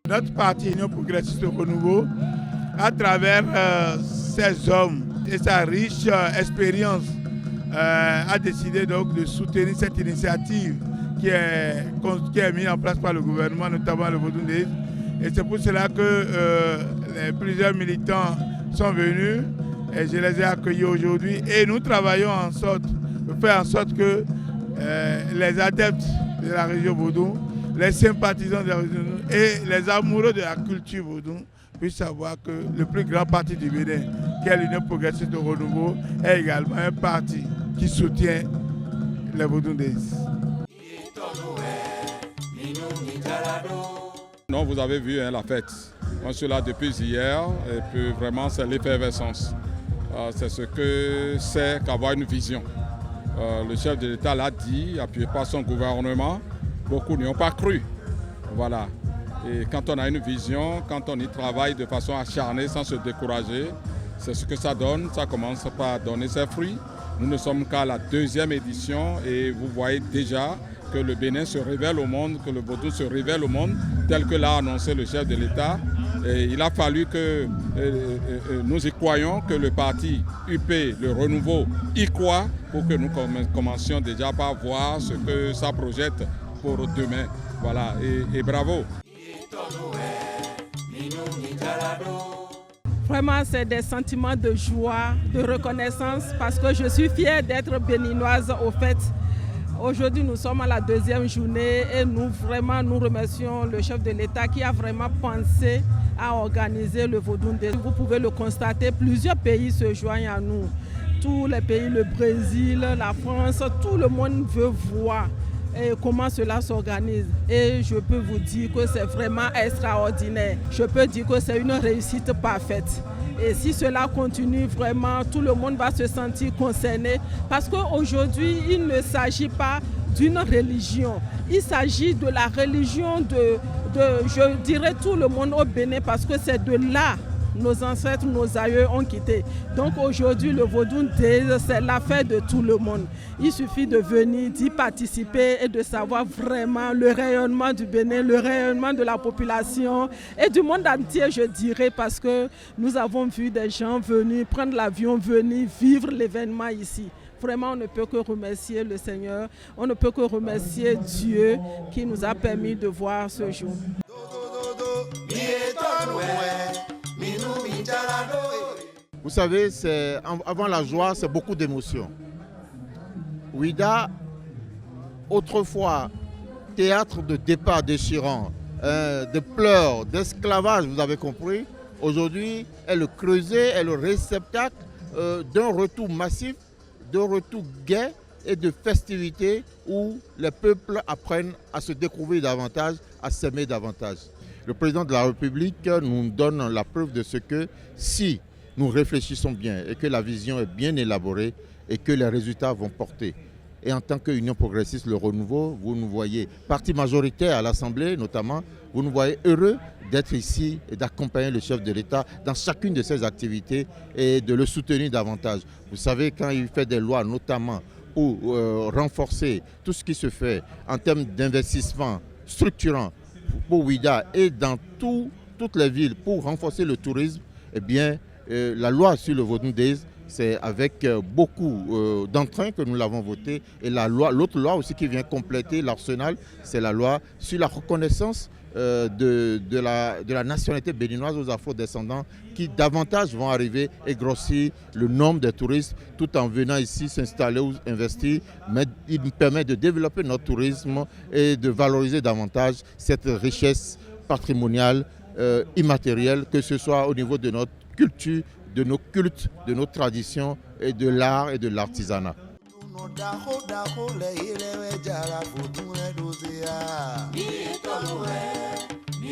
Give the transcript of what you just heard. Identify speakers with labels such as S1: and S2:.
S1: Notre parti Union Progressiste Renouveau, à travers ses hommes et sa riche expérience, a décidé donc de soutenir cette initiative qui est mise en place par le gouvernement, notamment le Vodou Ndeis. Et c'est pour cela que plusieurs militants sont venus et je les ai accueillis aujourd'hui. Et nous travaillons pour faire en sorte que les adeptes de la région Vodou, les sympathisants de la région Vodou et les amoureux de la culture Vodou puissent savoir que le plus grand parti du Bénin, qui est l'Union Progressiste de Renouveau, est également un parti qui soutient les Vodou Ndeis.
S2: Non, vous avez vu la fête. On est là depuis hier et puis vraiment c'est l'effervescence. C'est ce que c'est qu'avoir une vision. Le chef de l'État l'a dit, appuyé par son gouvernement, beaucoup n'y ont pas cru. Voilà. Et quand on a une vision, quand on y travaille de façon acharnée sans se décourager, c'est ce que ça donne. Ça commence par donner ses fruits. Nous ne sommes qu'à la 2e édition et vous voyez déjà que le Bénin se révèle au monde, que le Vodou se révèle au monde, tel que l'a annoncé le chef de l'État. Et il a fallu que nous y croyions, que le parti UP, le Renouveau, y croit pour que nous commencions déjà par voir ce que ça projette pour demain. Voilà, et bravo.
S3: Vraiment, c'est des sentiments de joie, de reconnaissance, parce que je suis fière d'être béninoise au fait. Aujourd'hui, nous sommes à la 2e journée et nous remercions le chef de l'État qui a vraiment pensé à organiser le Vodou Ndeis. Vous pouvez le constater, plusieurs pays se joignent à nous. Tous les pays, le Brésil, la France, tout le monde veut voir comment cela s'organise. Et je peux vous dire que c'est vraiment extraordinaire. Je peux dire que c'est une réussite parfaite. Et si cela continue, vraiment, tout le monde va se sentir concerné. Parce qu'aujourd'hui, il ne s'agit pas d'une religion. Il s'agit de la religion je dirais, tout le monde au Bénin, parce que c'est de là nos ancêtres, nos aïeux ont quitté. Donc aujourd'hui, le Vodou Ndeis, c'est l'affaire de tout le monde. Il suffit de venir, d'y participer et de savoir vraiment le rayonnement du Bénin, le rayonnement de la population et du monde entier, je dirais, parce que nous avons vu des gens venir prendre l'avion, venir vivre l'événement ici. Vraiment, on ne peut que remercier le Seigneur, on ne peut que remercier Dieu qui nous a permis de voir ce jour.
S4: Vous savez, avant la joie, c'est beaucoup d'émotions. Ouida, autrefois, théâtre de départ déchirant, de pleurs, d'esclavage, vous avez compris, aujourd'hui, est le creuset, est le réceptacle d'un retour massif, d'un retour gai et de festivités où les peuples apprennent à se découvrir davantage, à s'aimer davantage. Le président de la République nous donne la preuve de ce que si nous réfléchissons bien et que la vision est bien élaborée et que les résultats vont porter. Et en tant qu'Union Progressiste, le Renouveau, vous nous voyez, parti majoritaire à l'Assemblée notamment, vous nous voyez heureux d'être ici et d'accompagner le chef de l'État dans chacune de ses activités et de le soutenir davantage. Vous savez, quand il fait des lois, notamment pour renforcer tout ce qui se fait en termes d'investissement structurant pour Ouida et dans toutes les villes pour renforcer le tourisme, eh bien, la loi sur le Vodou Ndeis, c'est avec beaucoup d'entrain que nous l'avons voté. Et l'autre loi aussi qui vient compléter l'arsenal, c'est la loi sur la reconnaissance de la nationalité béninoise aux afro-descendants qui davantage vont arriver et grossir le nombre de touristes tout en venant ici s'installer ou investir. Mais il nous permet de développer notre tourisme et de valoriser davantage cette richesse patrimoniale immatérielle, que ce soit au niveau de notre culture, de nos cultes, de nos traditions et de l'art et de l'artisanat.
S5: Ni